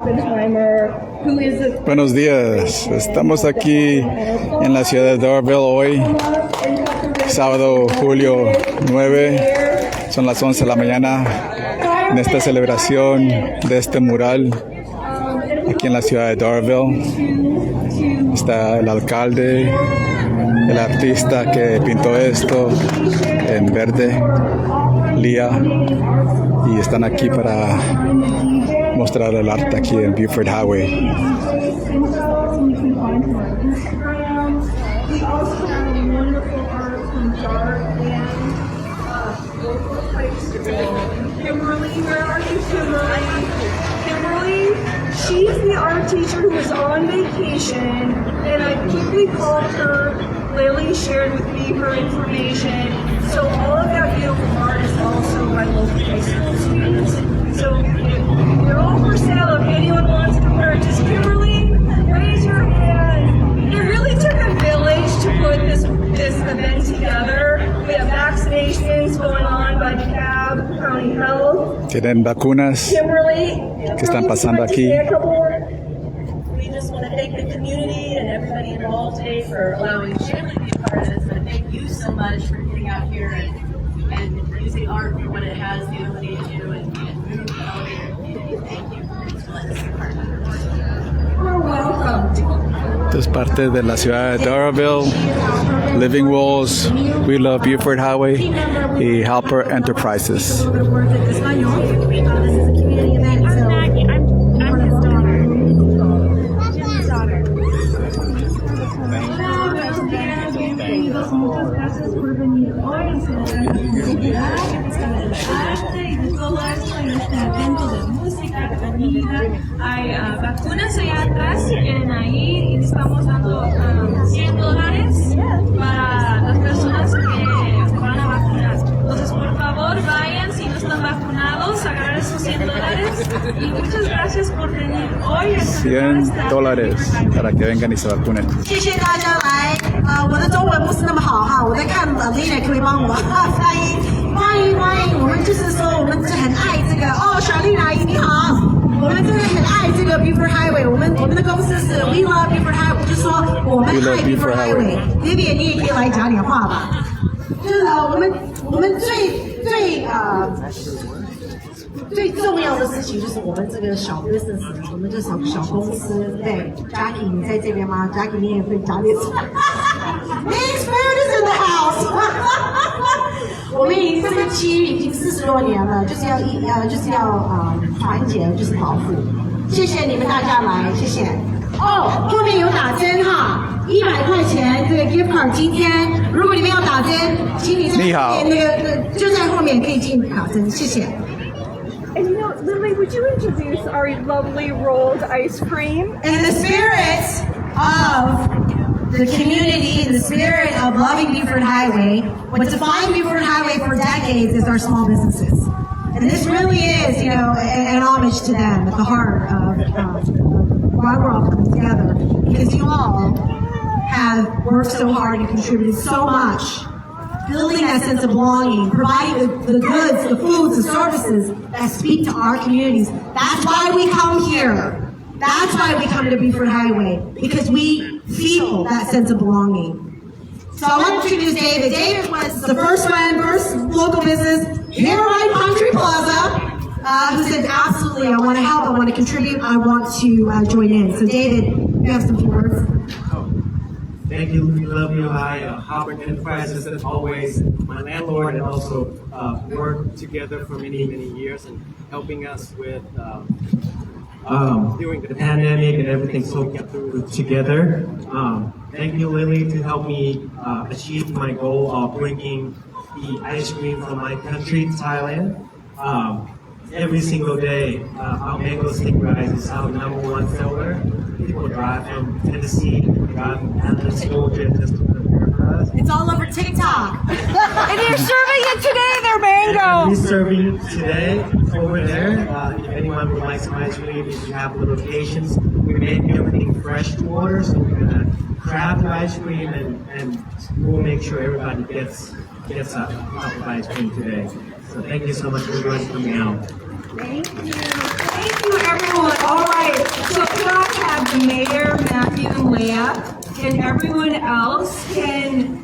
Oppenheimer, who is a... Buenos días, estamos aquí en la ciudad de Doraville hoy, sábado, julio 9, son las 11 de la mañana, en esta celebración de este mural aquí en la ciudad de Doraville. Está el alcalde, el artista que pintó esto en verde, Lía, y están aquí para mostrar el arte aquí en Buford Highway. We also have wonderful art from Dart and local place to go. Kimberly, where are you, Kimberly? Kimberly, she's the art teacher who was on vacation, and I quickly called her. Lily shared with me her information. So all of that beautiful art is also by local high school students. So they're all for sale if anyone wants to purchase. Kimberly, raise your hand. It really took a village to put this event together. We have vaccinations going on by CAB, County Health. Tienen vacunas Kimberly, que están pasando aquí. We just want to thank the community and everybody involved today for allowing Shirley to be a part of this. But thank you so much for getting out here and using art for what it has the ability to do and move and elevate your community. Thank you for letting us be part of it. You're welcome. Esto es parte de la ciudad de Doraville, Living Walls, We Love Buford Highway y Helper Enterprises. I'm his daughter. Jim's daughter. Bienvenidos, muchas gracias por venir hoy a celebrar arte y de todo esto en este evento de música, comida. Hay vacunas allá atrás, si quieren ahí, y estamos dando $100 para las personas que van a vacunar. Entonces, por favor, vayan si no están vacunados, agarren esos $100 y muchas gracias por venir hoy a $100 para que vengan y se vacunen. 谢谢大家来，我的中文不是那么好哈，我在看Lina可以帮我发音，欢迎欢迎，我们就是说我们是很爱这个哦，小丽阿姨你好，我们真的很爱这个 Buford Highway，我们的公司是 We Love Buford Highway， 就是说我们爱 Buford Highway。Vivian 你也可以来讲点话吧，就是我们最重要的事情就是我们这个小 business， 我们这小公司，对 ，Jackie 你在这边吗 ？Jackie 你也会讲点什么 ？Main Spirit is in the house 。我们已经这个区已经40多年了，就是要团结，就是保护。谢谢你们大家来，谢谢。哦，后面有打针哈，100块钱这个 gift card， 今天如果你们要打针，请你在后面那个就在后面可以进打针，谢谢。And Lily, would you introduce our lovely rolled ice cream? In the spirit of the community, in the spirit of loving Buford Highway, what defined Buford Highway for decades is our small businesses. And this really is, an homage to them at the heart of why we're all coming together. Because you all have worked so hard and contributed so much, building that sense of belonging, providing the goods, the foods, the services that speak to our communities. That's why we come here. That's why we come to Buford Highway, because we feel that sense of belonging. So I want to introduce David. David was the first local business here at Pinetree Plaza, who said, absolutely, I want to help, I want to contribute, I want to join in. So David, you have some few words. Thank you, we love you. Hopper Enterprises, as always, my landlord, and also worked together for many, many years and helping us with during the pandemic and everything, so we got through together. Thank you, Lily, to help me achieve my goal of bringing the ice cream from my country, Thailand. Every single day, our mango stick rice is our #1 seller. People drive from Tennessee, drive from Atlas, Georgia, just to prepare for us. It's all over TikTok. And you're serving it today, their mango. We're serving today over there. If anyone would like some ice cream, if you have locations, we make everything fresh to order, so we're gonna craft the ice cream and we'll make sure everybody gets a cup of ice cream today. So thank you so much for coming out. Thank you. Thank you, everyone. All right. everyone else can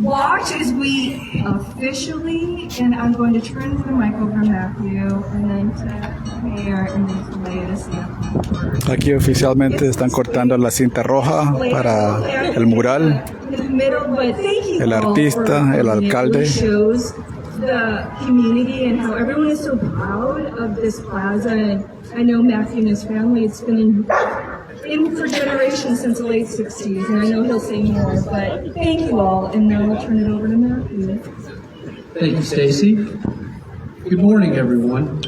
watch as we officially, and I'm going to turn the mic over to Matthew, and then to Mayor, and then to Leia to see. Aquí oficialmente están cortando la cinta roja para el mural. El artista, el alcalde. Shows the community and how everyone is so proud of this plaza. And I know Matthew and his family, it's been in for generations since the late 60s, and I know he'll say more, but thank you all, and now I'll turn it over to Matthew. Thank you, Stacy. Good morning, everyone.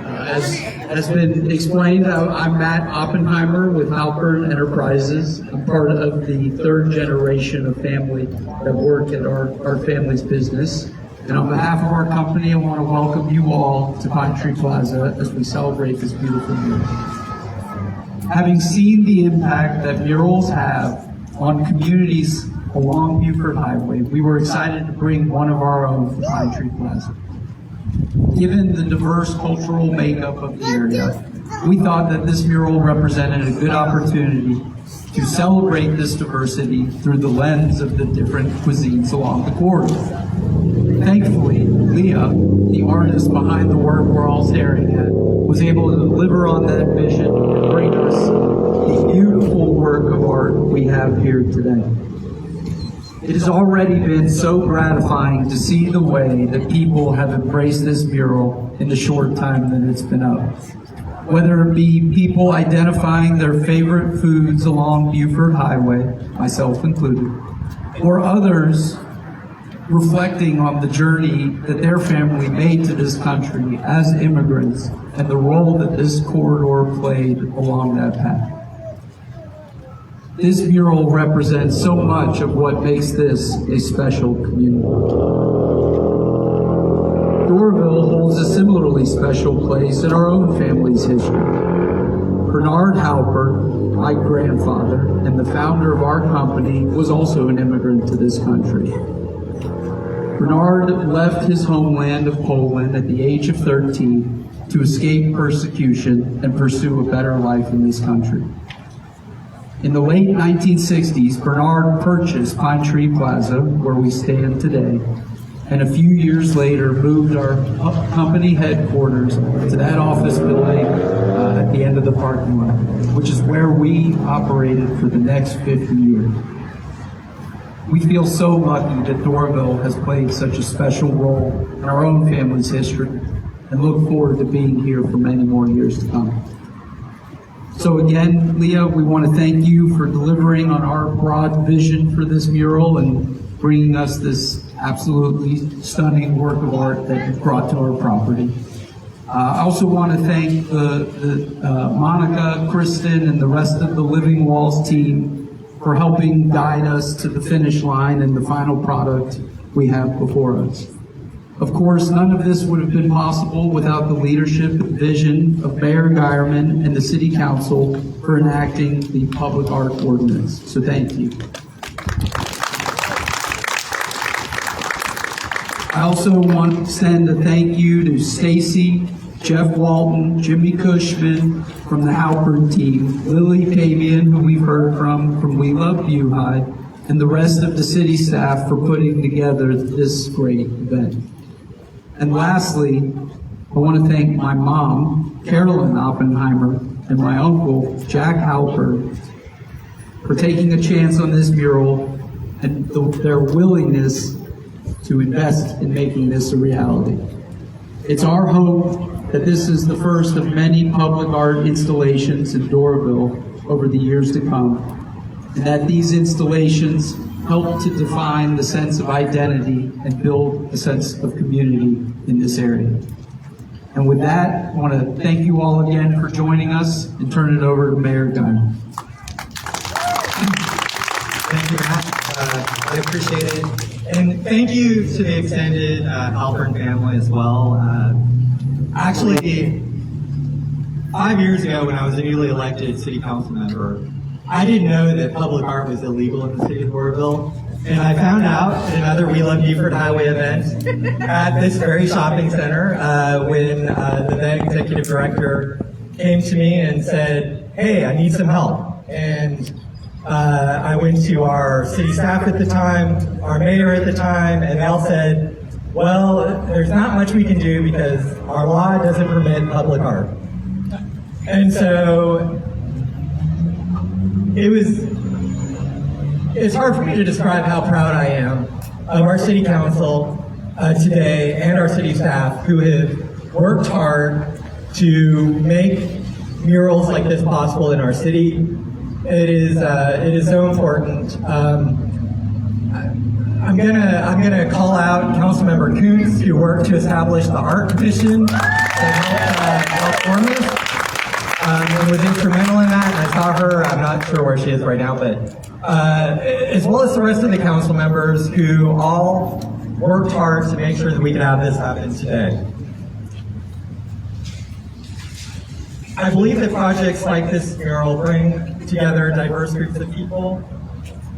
As has been explained, I'm Matt Oppenheimer with Halpern Enterprises. I'm part of the third generation of family that work at our family's business. And on behalf of our company, I want to welcome you all to Pinetree Plaza as we celebrate this beautiful mural. Having seen the impact that murals have on communities along Buford Highway, we were excited to bring one of our own to Pinetree Plaza. Given the diverse cultural makeup of the area, we thought that this mural represented a good opportunity to celebrate this diversity through the lens of the different cuisines along the corridor. Thankfully, Leah, the artist behind the work we're all staring at, was able to deliver on that vision and bring us the beautiful work of art we have here today. It has already been so gratifying to see the way that people have embraced this mural in the short time that it's been up. Whether it be people identifying their favorite foods along Buford Highway, myself included, or others reflecting on the journey that their family made to this country as immigrants and the role that this corridor played along that path. This mural represents so much of what makes this a special community. Doraville holds a similarly special place in our own family's history. Bernard Halpern, my grandfather, and the founder of our company, was also an immigrant to this country. Bernard left his homeland of Poland at the age of 13 to escape persecution and pursue a better life in this country. In the late 1960s, Bernard purchased Pinetree Plaza, where we stand today, and a few years later moved our company headquarters to that office building at the end of the parking lot, which is where we operated for the next 50 years. We feel so lucky that Doraville has played such a special role in our own family's history and look forward to being here for many more years to come. So again, Leah, we want to thank you for delivering on our broad vision for this mural and bringing us this absolutely stunning work of art that you've brought to our property. I also want to thank Monica, Kristen, and the rest of the Living Walls team for helping guide us to the finish line and the final product we have before us. Of course, none of this would have been possible without the leadership and vision of Mayor Geierman and the City Council for enacting the Public Art Ordinance. So thank you. I also want to extend a thank you to Stacy, Jeff Walton, Jimmy Cushman from the Halpern team, Lily Pavian, who we've heard from We Love Buhide, and the rest of the city staff for putting together this great event. And lastly, I want to thank my mom, Carolyn Oppenheimer, and my uncle, Jack Halpern, for taking a chance on this mural and their willingness to invest in making this a reality. It's our hope that this is the first of many public art installations in Doraville over the years to come, and that these installations help to define the sense of identity and build a sense of community in this area. And with that, I want to thank you all again for joining us and turn it over to Mayor Geierman. Thank you, Matt. I appreciate it. And thank you to the extended Halpern family as well. Actually, 5 years ago when I was a newly elected city council member, I didn't know that public art was illegal in the city of Doraville. And I found out at another We Love Buford Highway event at this very shopping center when the then executive director came to me and said, hey, I need some help. And I went to our city staff at the time, our mayor at the time, and they all said, well, there's not much we can do because our law doesn't permit public art. And so it's hard for me to describe how proud I am of our city council today and our city staff who have worked hard to make murals like this possible in our city. It is so important. I'm gonna call out Councilmember Kuntz, who worked to establish the Art Commission that helped form this, and was instrumental in that. And I saw her. I'm not sure where she is right now, but as well as the rest of the council members who all worked hard to make sure that we could have this happen today. I believe that projects like this mural bring together diverse groups of people.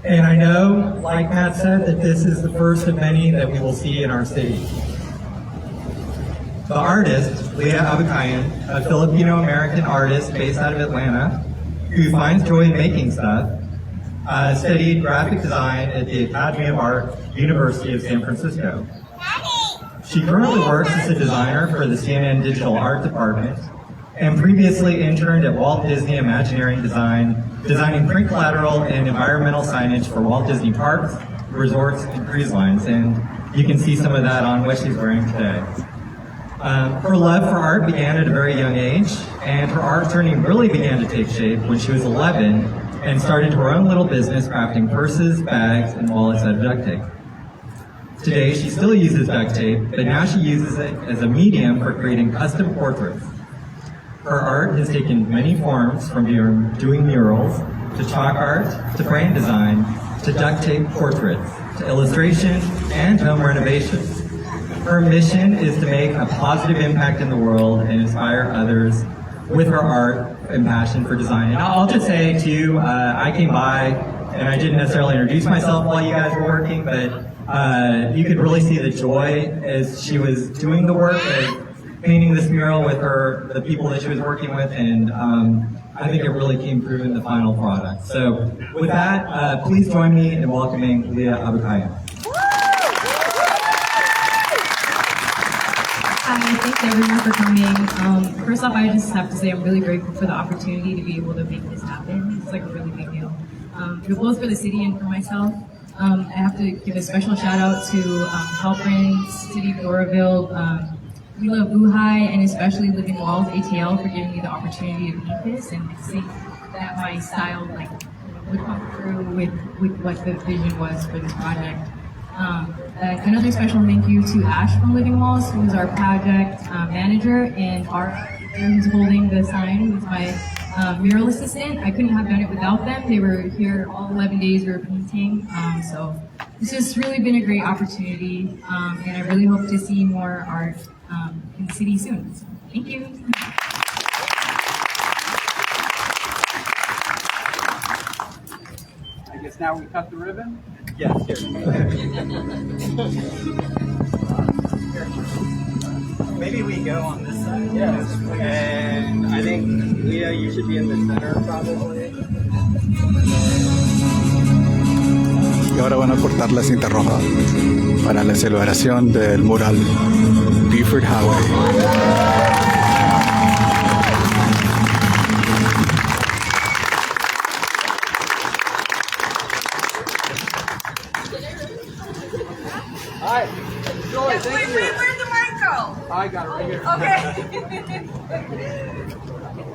And I know, like Matt said, that this is the first of many that we will see in our city. The artist, Leah Abakayan, a Filipino-American artist based out of Atlanta, who finds joy in making stuff, studied graphic design at the Academy of Art, University of San Francisco. She currently works as a designer for the CNN Digital Art Department, and previously interned at Walt Disney Imagineering Design, designing print collateral and environmental signage for Walt Disney parks, resorts, and cruise lines. And you can see some of that on what she's wearing today. Her love for art began at a very young age, and her art journey really began to take shape when she was 11 and started her own little business crafting purses, bags, and wallets out of duct tape. Today, she still uses duct tape, but now she uses it as a medium for creating custom portraits. Her art has taken many forms, from doing murals, to chalk art, to brand design, to duct tape portraits, to illustration, and home renovations. Her mission is to make a positive impact in the world and inspire others with her art and passion for design. And I'll just say too, I came by and I didn't necessarily introduce myself while you guys were working, but you could really see the joy as she was doing the work of painting this mural with the people that she was working with, and I think it really came through in the final product. So with that, please join me in welcoming Leah Abakayan. Hi, thanks everyone for coming. First off, I just have to say I'm really grateful for the opportunity to be able to make this happen. It's like a really big deal. Both for the city and for myself. I have to give a special shout out to Halpern, City of Doraville, We Love Buhai, and especially Living Walls ATL for giving me the opportunity to make this and see that my style would come through with what the vision was for this project. Another special thank you to Ash from Living Walls, who is our project manager, and Art, who's holding the sign, who's my mural assistant. I couldn't have done it without them. They were here all 11 days we were painting. So this has really been a great opportunity, and I really hope to see more art in the city soon. So, thank you. I guess now we cut the ribbon? Yes, here. Maybe we go on this side. Yes. And I think, Leah, you should be in the center probably. Y ahora van a cortar la cinta roja para la celebración del mural Buford Highway. Hi. Joy, thank you. Where'd the mic go? I got it right here. Okay.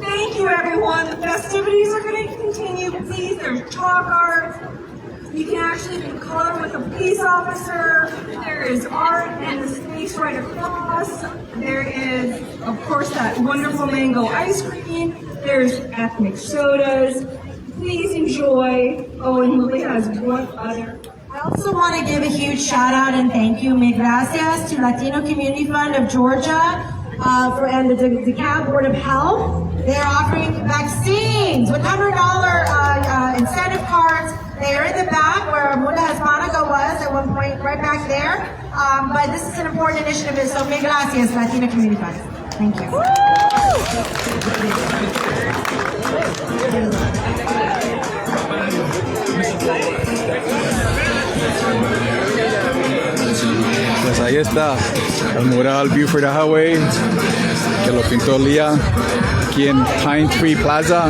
Thank you, everyone. The festivities are going to continue. Please, there's chalk art. You can actually color with a police officer. There is art in the space right across. There is, of course, that wonderful mango ice cream. There's ethnic sodas. Please enjoy. Oh, and Lily has one other. I also want to give a huge shout out and thank you, mil gracias, to Latino Community Fund of Georgia and the DeKalb Board of Health. They're offering vaccines with $100 incentive cards. They're in the back where Mula Hispanico was at one point, right back there. But this is an important initiative, so mil gracias, Latino Community Fund. Thank you. está el mural Buford Highway, que lo pintó Lía, aquí en Pinetree Plaza.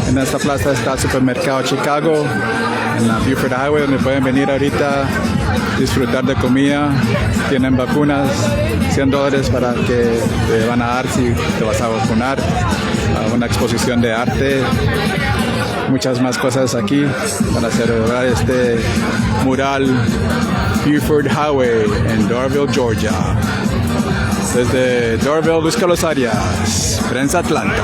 En esta plaza está el Supermercado Chicago, en la Buford Highway, donde pueden venir ahorita, disfrutar de comida. Tienen vacunas, $100 para que te van a dar si te vas a vacunar. Una exposición de arte, muchas más cosas aquí para celebrar este mural Buford Highway en Doraville, Georgia. Desde Doraville, busca los áreas. Prensa Atlanta.